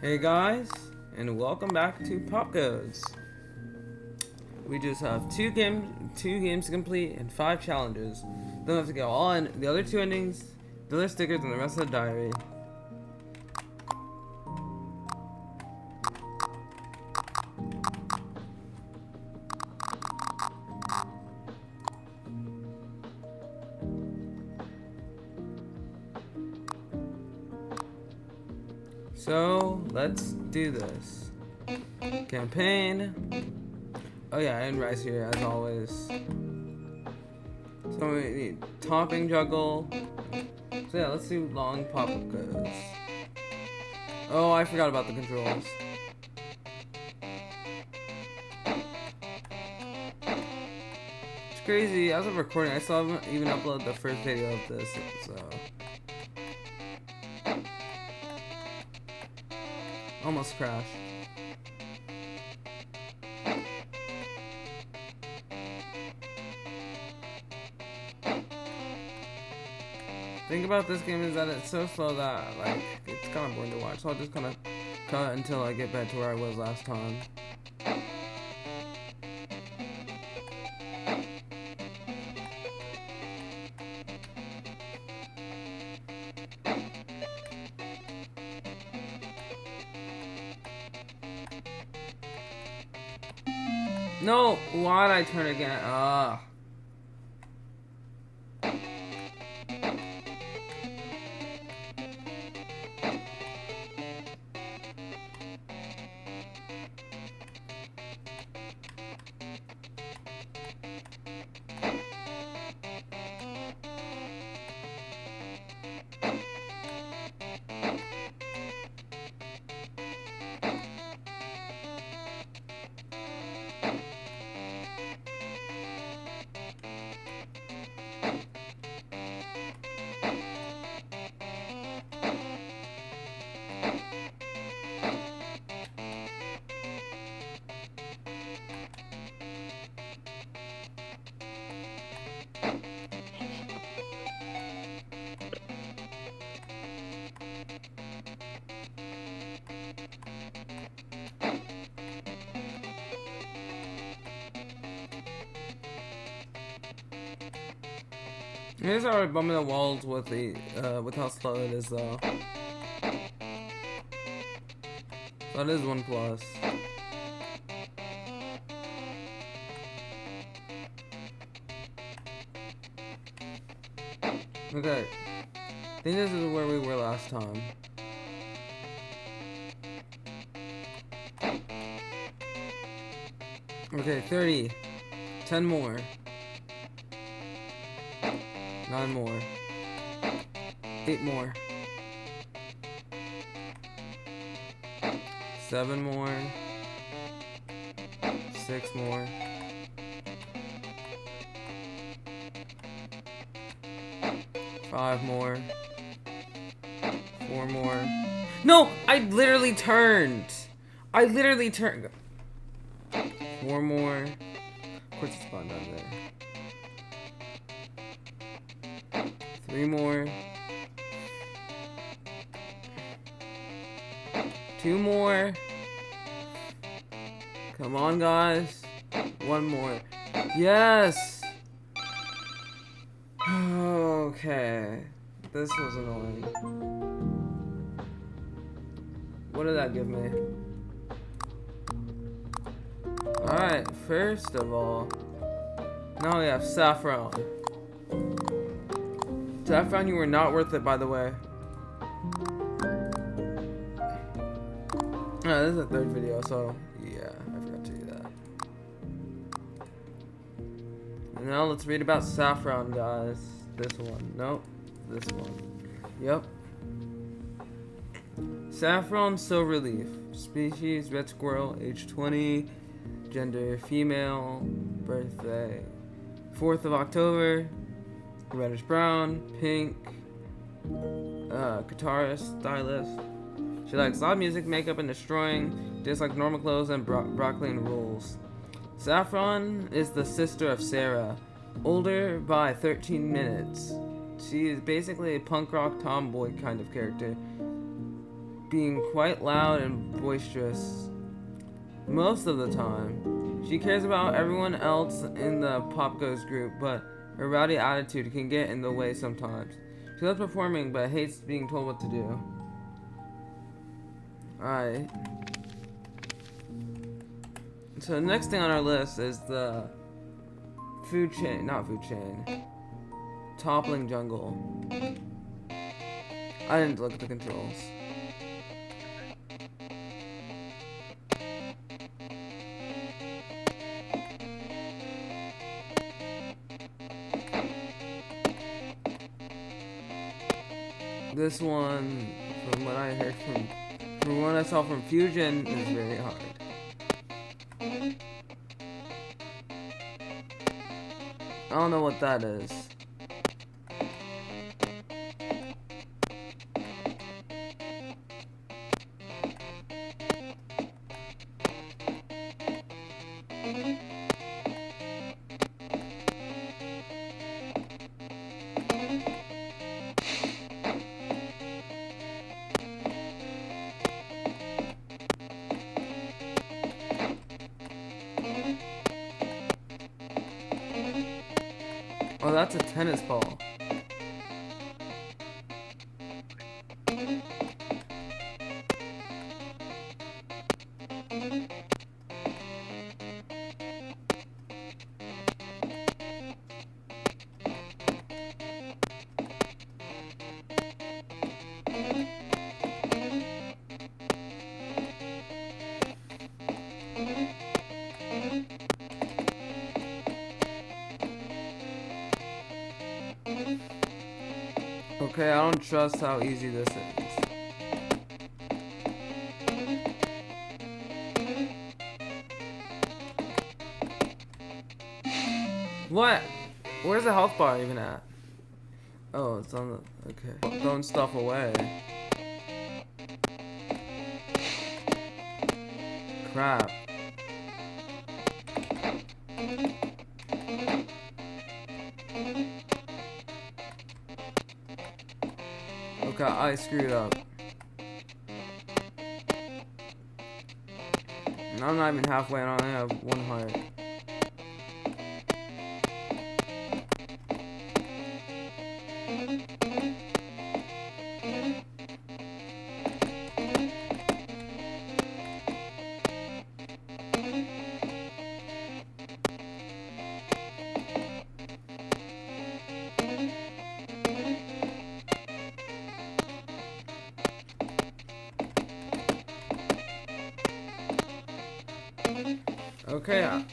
Hey guys, and welcome back to Popgoes. We just have two games to complete and 5 challenges. Then we have to get all in the other 2 endings, the other stickers, and the rest of the diary. So let's do this. Campaign. Oh yeah, and Rice here as always. So we need topping juggle. So yeah, let's do long Popgoes. Oh, I forgot about the controls. It's crazy. As of recording, I still haven't even uploaded the first video of this, so almost crashed. Thing about this game is that it's so slow that like it's kind of boring to watch. So I'll just kind of cut until I get back to where I was last time. No, why'd I turn again? Ah. Here's our bumming the walls with the with how slow it is though. That is 1 plus. Okay. I think this is where we were last time. Okay, 30. 10 more. 9 more. 8 more. 7 more. 6 more. 5 more. 4 more. No! I literally turned! 4 more. Of course it's spawned down there. 3 more. 2 more. Come on, guys. 1 more. Yes! Okay. This was annoying. What did that give me? Alright, first of all, now we have Saffron. Saffron, you were not worth it, by the way. This is the 3rd video, so yeah, I forgot to do that. And now let's read about Saffron, guys. This one. Nope. This one. Yep. Saffron Soul Relief. Species, red squirrel, age 20. Gender, female. Birthday, 4th of October. Reddish brown, pink. Guitarist, stylist. She likes loud music, makeup, and destroying. Dislikes normal clothes and broccoli and rules. Saffron is the sister of Sarah, older by 13 minutes. She is basically a punk rock tomboy kind of character. being quite loud and boisterous most of the time. She cares about everyone else in the Popgoes group, but her rowdy attitude can get in the way sometimes. She loves performing, but hates being told what to do. Alright. So the next thing on our list is the toppling jungle. I didn't look at the controls. This one, from what I heard from what I saw from Fusion, is very hard. I don't know what that is. Oh, that's a tennis ball. Okay, I don't trust how easy this is. What? Where's the health bar even at? Oh, it's on the... okay. Throwing stuff away. Crap. Okay, I screwed up. And I'm not even halfway, and I only have one heart. Okay,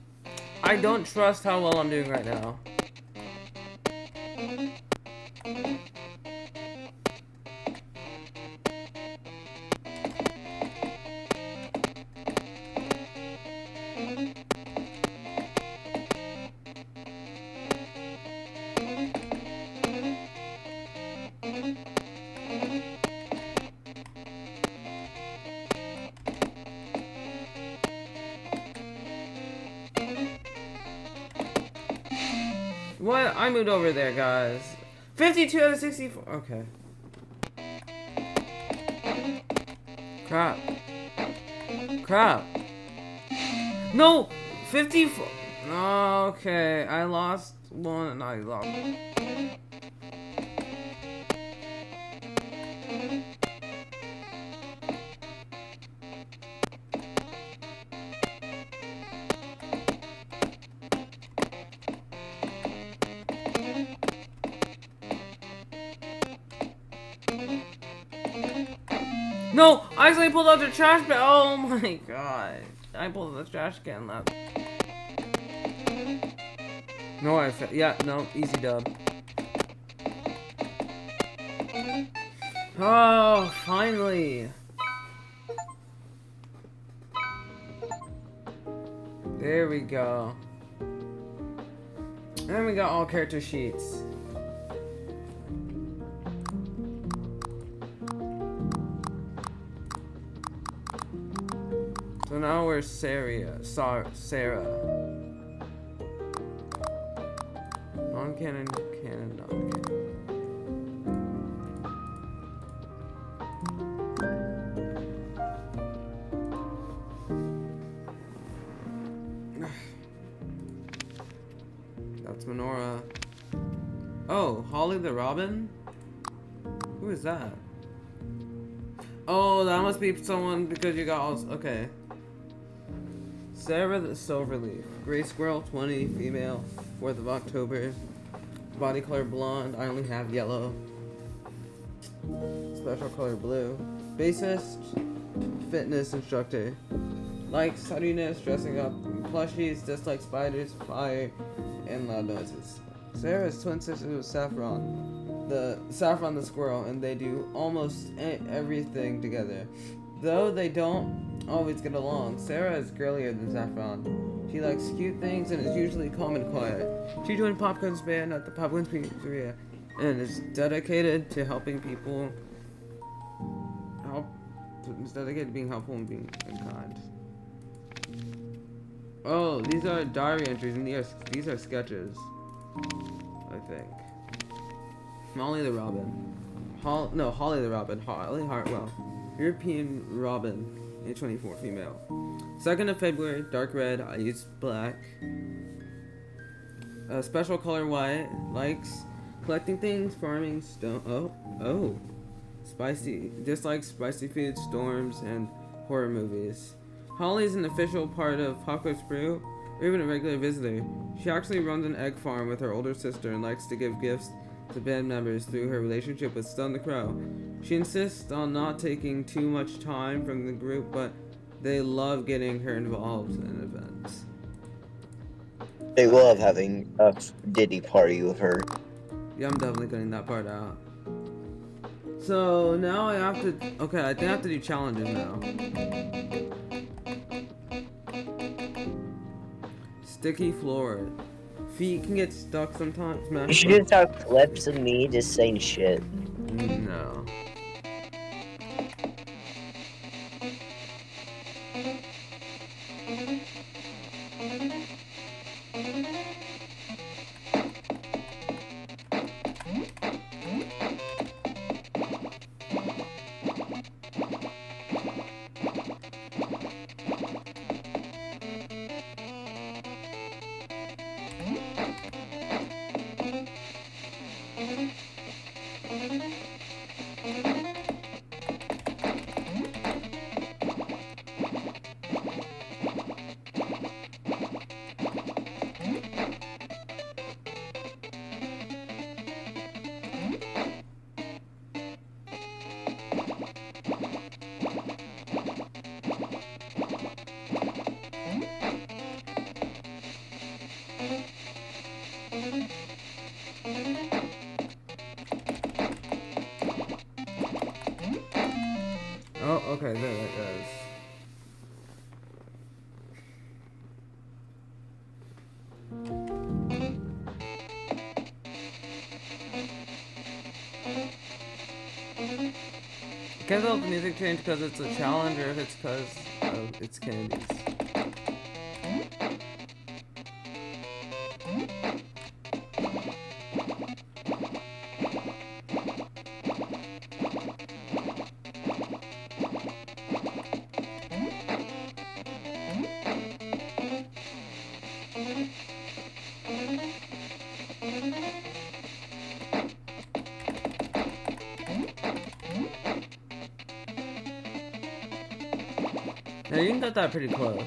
I don't trust how well I'm doing right now. What? I moved over there, guys. 52 out of 64. Okay. Crap. Crap. No! 54. Okay. I lost one and I lost. No! I actually pulled out the trash can. Oh my god. I pulled out the trash can left. No, yeah, no, easy dub. Oh, finally. There we go. And we got all character sheets. So now we're Sarah. Non-canon, canon, non-canon. That's Menorah. Oh, Holly the Robin? Who is that? Oh, that must be someone because you got all. Okay. Sarah the Silverleaf. Gray Squirrel 20, female, 4th of October. Body color blonde, I only have yellow. Special color blue. Bassist, fitness instructor. Likes studyiness, dressing up in plushies, dislikes spiders, fire, and loud noises. Sarah's twin sister is Saffron the squirrel, and they do almost everything together. Though they don't always get along, Sarah is girlier than Saffron. She likes cute things and is usually calm and quiet. She joined Popgoes band at the Popgoes Pizzeria and is dedicated to helping people. Is dedicated to being helpful and being kind. Oh, these are diary entries and these are sketches, I think. Molly the Robin. Holly the Robin. Holly Hartwell. European Robin, age 24, female. 2nd of February, dark red, eyes black. Special color white. Likes collecting things, farming, stone. Oh. Spicy. Dislikes spicy food, storms, and horror movies. Holly is an official part of Popgoes Brew, or even a regular visitor. She actually runs an egg farm with her older sister and likes to give gifts to band members through her relationship with Stun the Crow. She insists on not taking too much time from the group, but they love getting her involved in events. They love having a Diddy party with her. Yeah, I'm definitely cutting that part out. So now I have to. Okay, I think I have to do challenges now. Sticky floor. Feet can get stuck sometimes, man. You should just have clips of me just saying shit. No. Oh, okay, there that goes. I can't tell if the music changed because it's a challenge or if it's because it's candies. Now you can get that pretty close.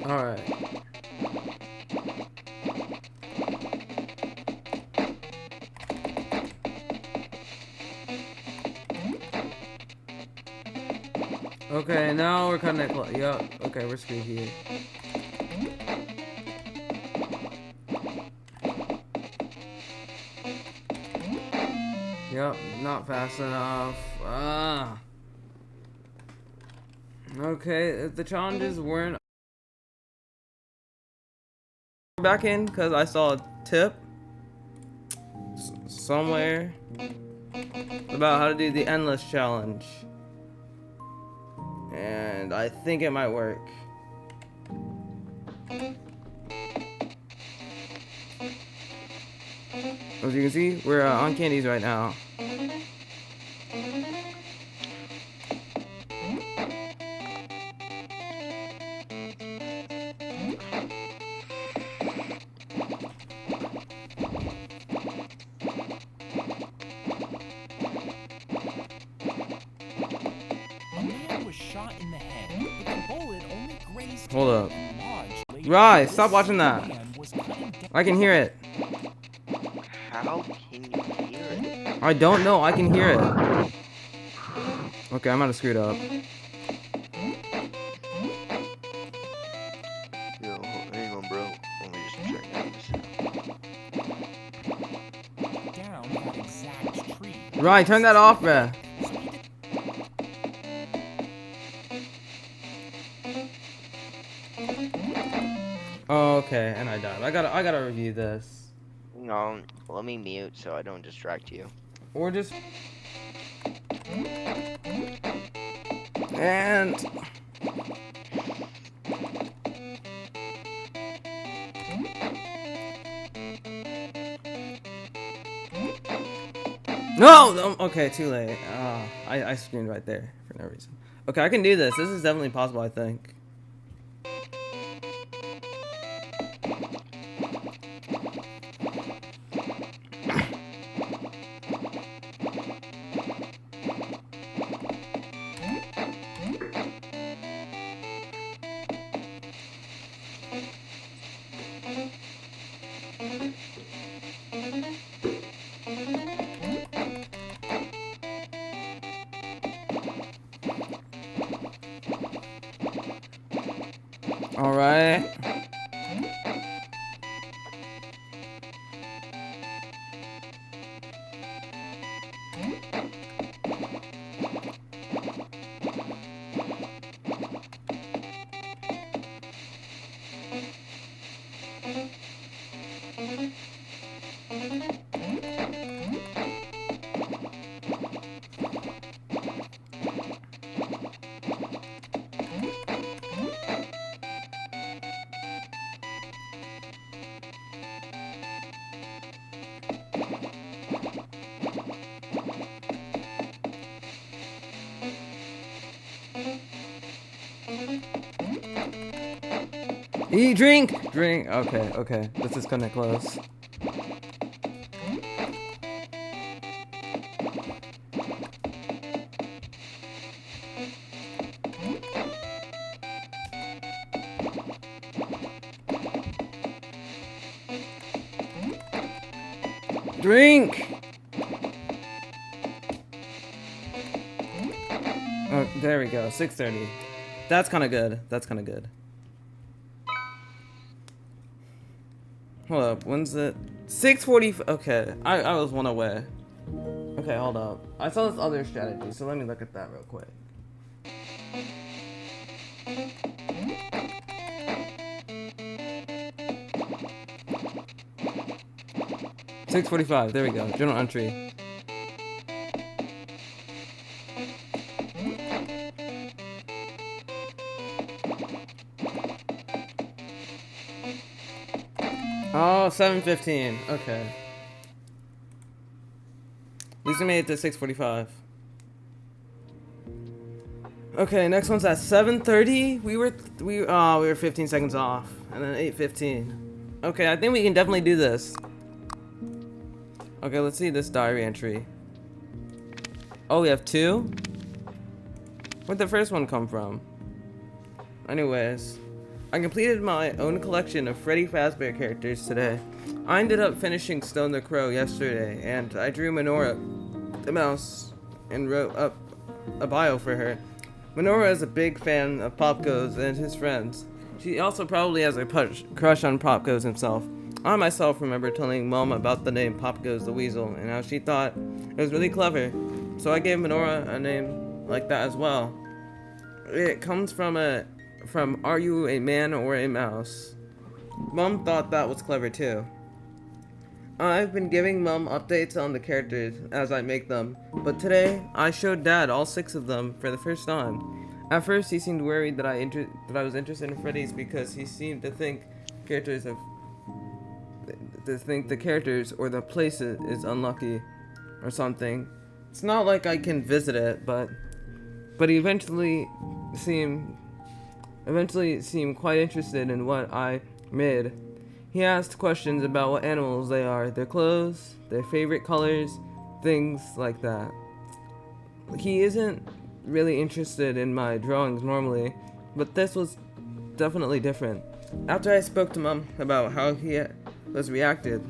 Alright. Okay, now we're cutting it close. Yup. Okay, we're screwed here. Yep, not fast enough. Ah. Okay, if the challenges weren't back in because I saw a tip somewhere about how to do the endless challenge, and I think it might work. As you can see, we're on candies right now. Shot in the head, but the bullet only grazed Hold up. and lodged. Rai, stop watching that. I can hear it. How can you hear it? I don't know. I can hear it. Okay, I might have screwed up. Yo, hang on, bro. Let me just check this. Down that exact tree. Rai, turn that off, bruh. Oh, okay, and I died. I gotta review this. No, let me mute so I don't distract you. Or just... And... No! Okay, too late. I screamed right there for no reason. Okay, I can do this. This is definitely possible, I think. Alright. Eat, drink! Drink! Okay, okay. This is kinda close. Drink! Oh, there we go. 6:30. That's kind of good. That's kind of good. Hold up. When's it? 6:40. Okay. I was one away. Okay, hold up. I saw this other strategy, so let me look at that real quick. $6:45. There we go. Journal entry. Oh, 7:15. Okay. At least we made it to 6:45. Okay, next one's at 7:30. We were 15 seconds off, and then 8:15. Okay, I think we can definitely do this. Okay, let's see this diary entry. Oh, we have two? Where'd the first one come from? Anyways. I completed my own collection of Freddy Fazbear characters today. I ended up finishing Stone the Crow yesterday, and I drew Menorah, the mouse, and wrote up a bio for her. Menorah is a big fan of Popgoes and his friends. She also probably has a crush on Popgoes himself. I myself remember telling Mom about the name Popgoes the Weasel and how she thought it was really clever, so I gave Menorah a name like that as well. It comes from are you a man or a mouse? Mom thought that was clever too. I've been giving Mom updates on the characters as I make them, but today I showed Dad all 6 of them for the first time. At first he seemed worried that I was interested in Freddy's because he seemed to think the characters or the place is unlucky or something. It's not like I can visit it, but he eventually seemed quite interested in what I made. He asked questions about what animals they are, their clothes, their favorite colors, things like that. He isn't really interested in my drawings normally, but this was definitely different. After I spoke to Mom about how he reacted,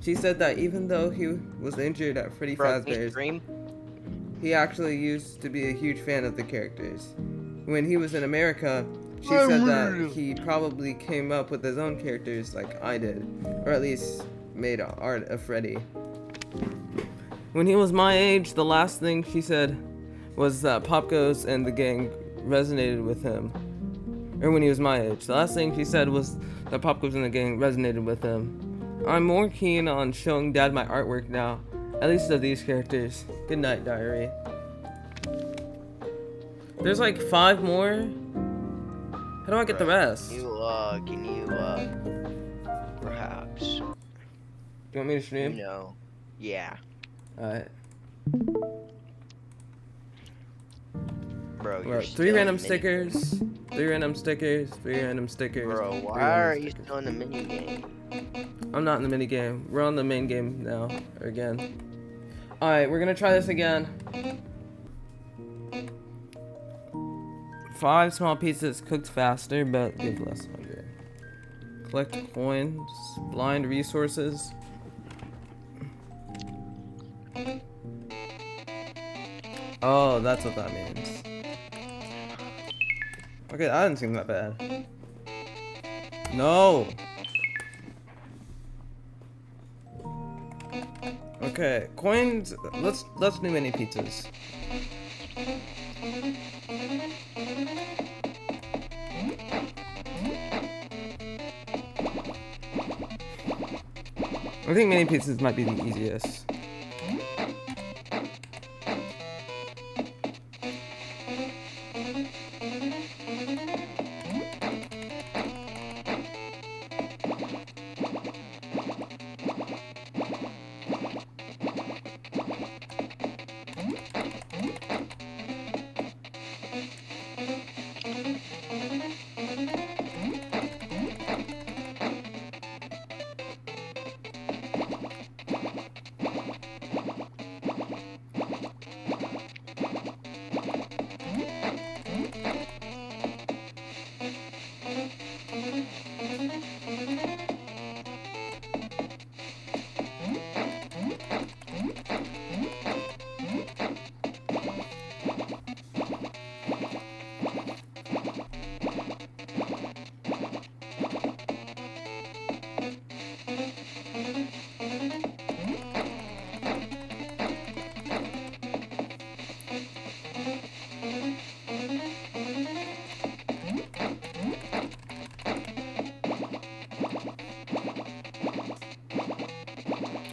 she said that even though he was injured at Freddy Fazbear's, he actually used to be a huge fan of the characters. When he was in America, she said that he probably came up with his own characters like I did, or at least made art of Freddy. When he was my age, the last thing she said was that Popgoes and the gang resonated with him. Or when he was my age, the last thing she said was that Popgoes and the gang resonated with him. I'm more keen on showing Dad my artwork now, at least of these characters. Good night, diary. There's like 5 more? How do I get the rest? Perhaps. Do you want me to stream? No. Yeah. Alright. Bro, Alright, 3 random stickers. 3 random stickers. 3 random stickers. Bro, why are you still in the mini game? I'm not in the mini game. We're on the main game now. Again. Alright, we're gonna try this again. 5 small pizzas cooked faster, but give less hunger. Collect coins. Blind resources. Oh, that's what that means. Okay, that didn't seem that bad. No! Okay, coins. Let's do mini pizzas. I think mini pizzas might be the easiest.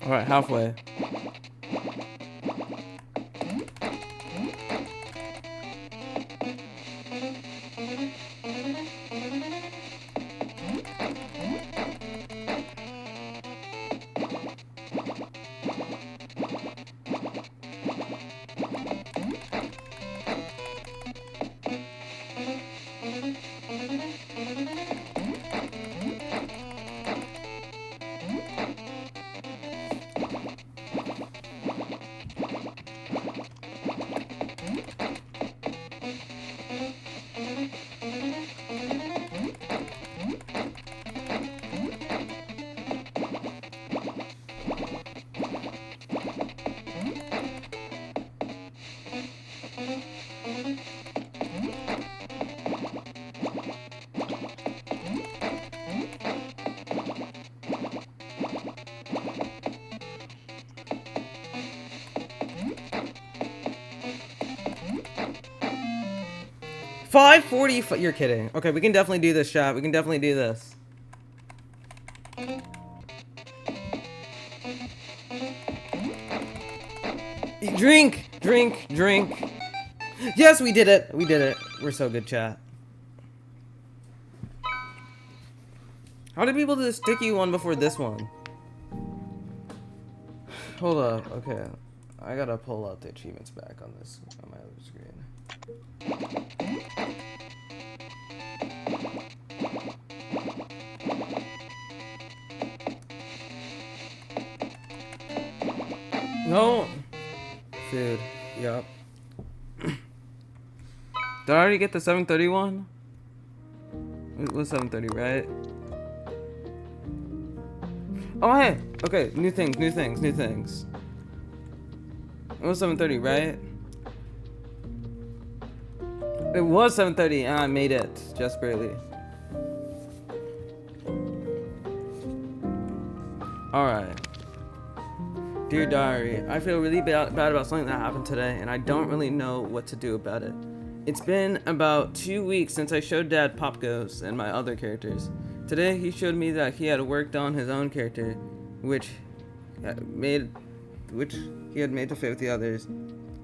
Alright, halfway. 540. You're kidding. Okay, we can definitely do this, chat. We can definitely do this. Drink, drink, drink. Yes, we did it. We did it. We're so good, chat. How did people do the sticky one before this one? Hold up. Okay, I gotta pull out the achievements back on this on my other screen. No. Food. Yup. Did I already get the 731? It was 730, right? Oh, hey. Okay, new things, new things, new things. It was 730, right? It was 730 and I made it, just barely. Alright. Dear Diary, I feel really bad about something that happened today and I don't really know what to do about it. It's been about 2 weeks since I showed Dad Popgoes and my other characters. Today he showed me that he had worked on his own character, which he had made to fit with the others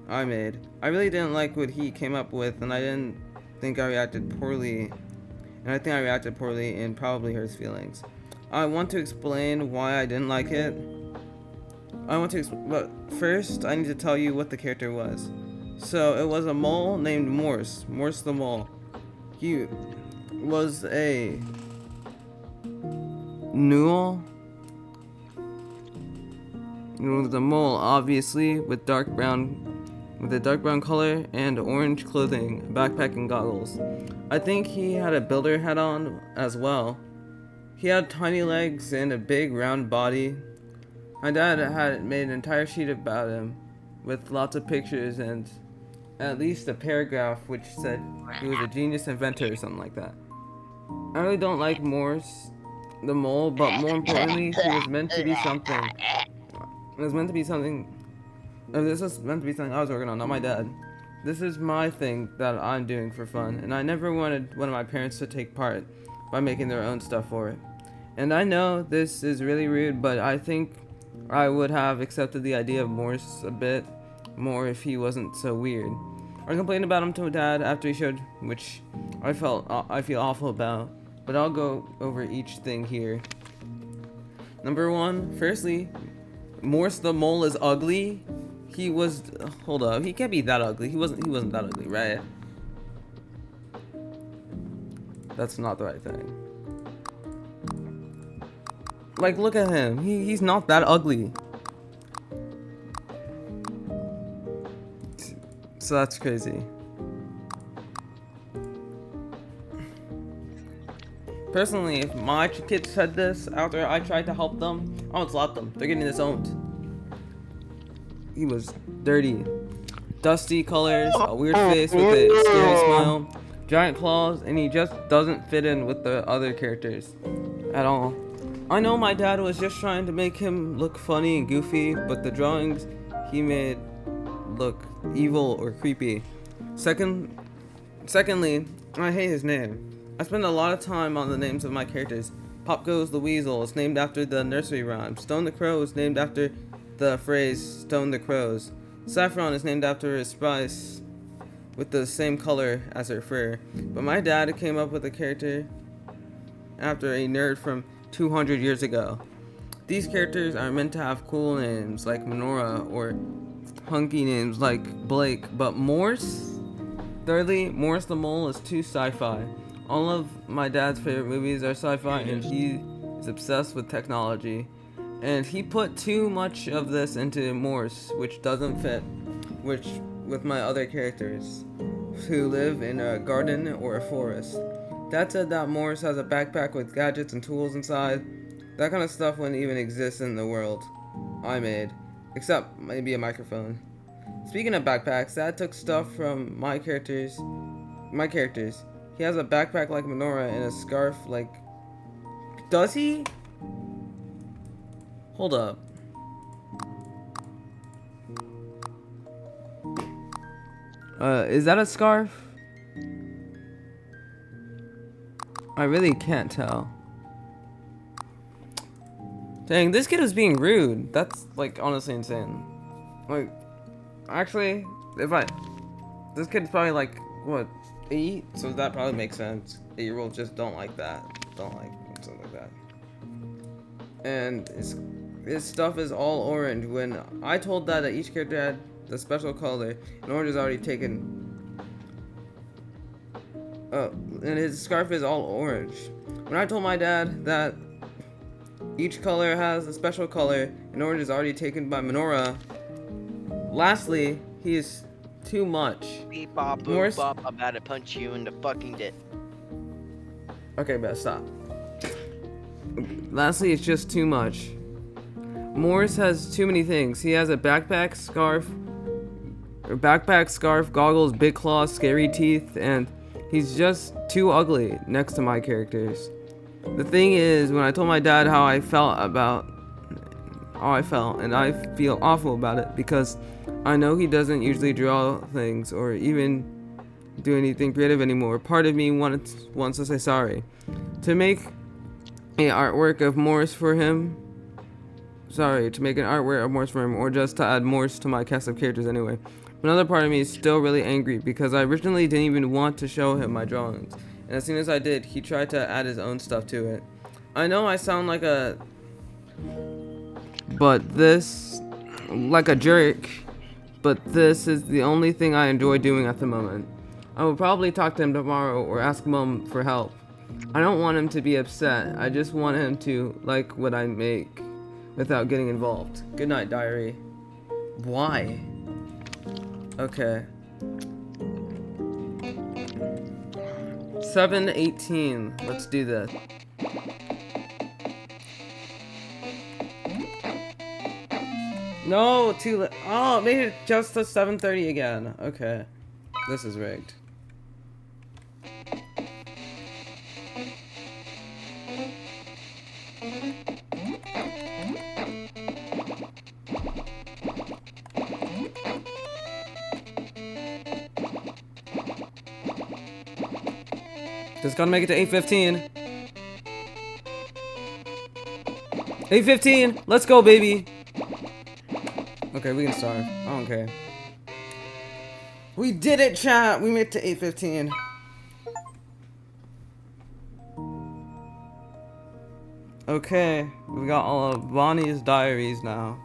I made. I really didn't like what he came up with and I think I reacted poorly and probably hurt his feelings. I want to explain why I didn't like it. But first I need to tell you what the character was. So it was a mole named Morse the mole. He was a Newell. It was a mole, obviously, with a dark brown color and orange clothing, backpack and goggles. I think he had a builder hat on as well. He had tiny legs and a big round body. My dad had made an entire sheet about him with lots of pictures and at least a paragraph which said he was a genius inventor or something like that. I really don't like Morse the mole, but more importantly, he was meant to be something. It was meant to be something. This was meant to be something I was working on, not my dad. This is my thing that I'm doing for fun, and I never wanted one of my parents to take part by making their own stuff for it. And I know this is really rude, but I think I would have accepted the idea of Morse a bit more if he wasn't so weird. I complained about him to Dad after he showed, which I feel awful about, but I'll go over each thing here. Number one, firstly, Morse the mole is ugly. He was, hold up, he can't be that ugly. He wasn't that ugly, right? That's not the right thing. Like, look at him. He's not that ugly. So that's crazy. Personally, if my kids said this after I tried to help them, I would slap them. They're getting disowned. He was dirty. Dusty colors, a weird face with a scary smile, giant claws, and he just doesn't fit in with the other characters at all. I know my dad was just trying to make him look funny and goofy, but the drawings he made look evil or creepy. Secondly, I hate his name. I spend a lot of time on the names of my characters. Popgoes the Weasel is named after the nursery rhyme. Stone the Crow is named after the phrase Stone the Crows. Saffron is named after his spice with the same color as her fur. But my dad came up with a character after a nerd from 200 years ago. These characters are meant to have cool names like Menorah or hunky names like Blake, but Morse? Thirdly, Morse the Mole is too sci-fi. All of my dad's favorite movies are sci-fi and he is obsessed with technology. And he put too much of this into Morse, which doesn't fit with my other characters who live in a garden or a forest. Dad said that Morse has a backpack with gadgets and tools inside. That kind of stuff wouldn't even exist in the world I made, except maybe a microphone. Speaking of backpacks, Dad took stuff from my characters. He has a backpack like Menorah and a scarf like... Does he? Hold up. Is that a scarf? I really can't tell. Dang, this kid is being rude. That's, like, honestly insane. Like, actually, this kid's probably, like, what, 8? So that probably makes sense. 8-year-olds just don't like that. Don't like something like that. And his stuff is all orange. When I told Dad that each character had the special color, and orange is already taken. And his scarf is all orange. When I told my dad that each color has a special color, and orange is already taken by Menorah. Lastly, he is too much. Beep bop boop Morris- bop. I'm about to punch you in the fucking dick. Okay, best stop. Lastly, it's just too much. Morris has too many things. He has a backpack, scarf, goggles, big claws, scary teeth, and he's just too ugly next to my characters. The thing is, when I told my dad how I felt, and I feel awful about it because I know he doesn't usually draw things or even do anything creative anymore. Part of me wants to say sorry. To make an artwork of Morris for him, or just to add Morris to my cast of characters anyway. Another part of me is still really angry because I originally didn't even want to show him my drawings. And as soon as I did, he tried to add his own stuff to it. I know I sound like a jerk, but this is the only thing I enjoy doing at the moment. I will probably talk to him tomorrow or ask Mom for help. I don't want him to be upset. I just want him to like what I make without getting involved. Good night, diary. Why? Okay. 7:18. Let's do this. No, too late. Oh, made it just to 7:30 again. Okay. This is rigged. Just gotta make it to 8:15. 8:15. Let's go, baby. Okay, we can start. I don't care. We did it, chat. We made it to 8:15. Okay, we got all of Bonnie's diaries now.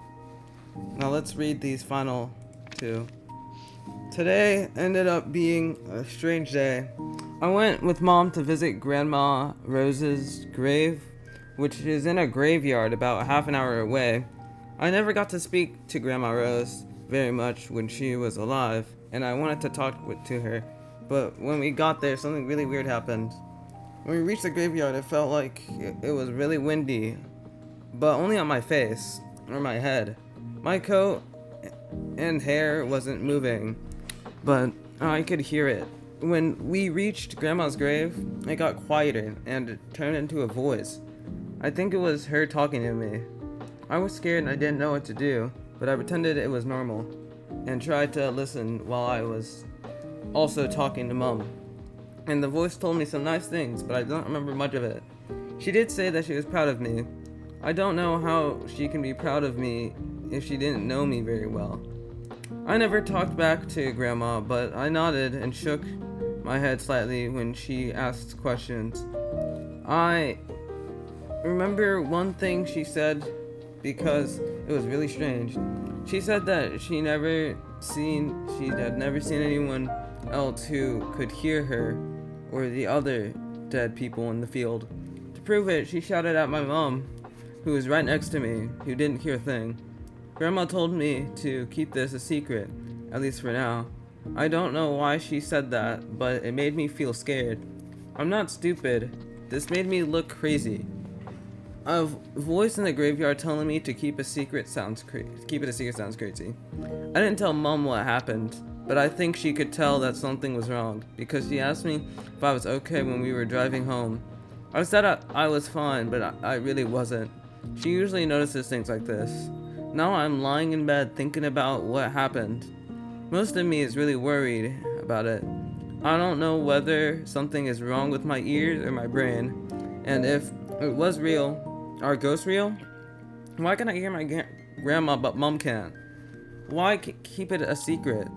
Now let's read these final two. Today ended up being a strange day. I went with Mom to visit Grandma Rose's grave, which is in a graveyard about half an hour away. I never got to speak to Grandma Rose very much when she was alive, and I wanted to talk to her, but when we got there, something really weird happened. When we reached the graveyard, it felt like it was really windy, but only on my face, or my head. My coat and hair wasn't moving, but I could hear it. When we reached Grandma's grave, it got quieter and it turned into a voice. I think it was her talking to me. I was scared and I didn't know what to do, but I pretended it was normal and tried to listen while I was also talking to Mom. And the voice told me some nice things, but I don't remember much of it. She did say that she was proud of me. I don't know how she can be proud of me if she didn't know me very well. I never talked back to Grandma, but I nodded and shook my head slightly when she asked questions. I remember one thing she said because it was really strange. She said that she had never seen anyone else who could hear her or the other dead people in the field. To prove it, she shouted at my mom, who was right next to me, who didn't hear a thing. Grandma told me to keep this a secret, at least for now. I don't know why she said that, but it made me feel scared. I'm not stupid. This made me look crazy. A voice in the graveyard telling me to keep it a secret sounds crazy. I didn't tell Mom what happened, but I think she could tell that something was wrong, because she asked me if I was okay when we were driving home. I said I was fine, but I really wasn't. She usually notices things like this. Now I'm lying in bed thinking about what happened. Most of me is really worried about it. I don't know whether something is wrong with my ears or my brain. And if it was real, are ghosts real? Why can I hear my grandma but mom can't? Why keep it a secret?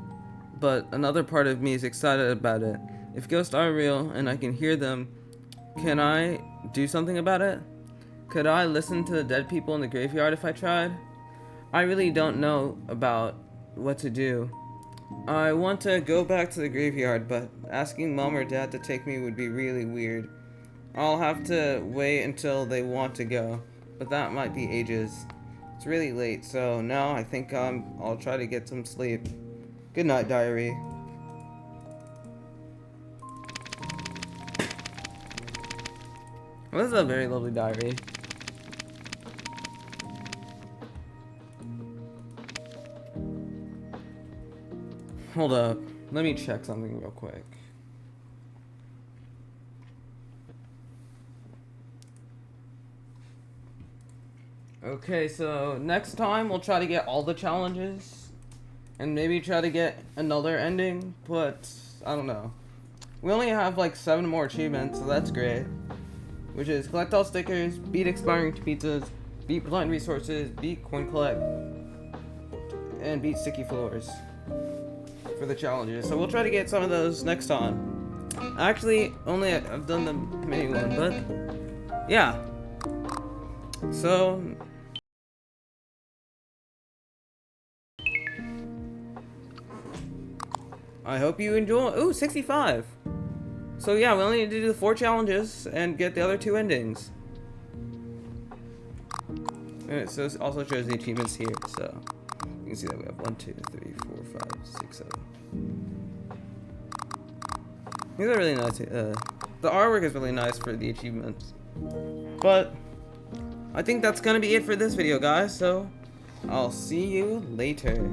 But another part of me is excited about it. If ghosts are real and I can hear them, can I do something about it? Could I listen to the dead people in the graveyard if I tried? I really don't know about what to do. I want to go back to the graveyard, but asking mom or dad to take me would be really weird. I'll have to wait until they want to go, but that might be ages. It's really late, so now I think I'll try to get some sleep. Good night, diary. Well, this is a very lovely diary. Hold up. Let me check something real quick. Okay, so next time we'll try to get all the challenges and maybe try to get another ending, but I don't know. We only have like 7 more achievements, so that's great. Which is collect all stickers, beat expiring pizzas, beat blunt resources, beat coin collect, and beat sticky floors for the challenges. So we'll try to get some of those next time. Actually, only I've done the mini one, but yeah. So I hope you enjoy. Ooh, 65. So yeah, we only need to do the 4 challenges and get the other 2 endings. And so it also shows the achievements here, so you can see that we have 1, 2, 3, 4, 5, 6, 7. These are really nice. The artwork is really nice for the achievements. But I think that's gonna be it for this video, guys. So I'll see you later.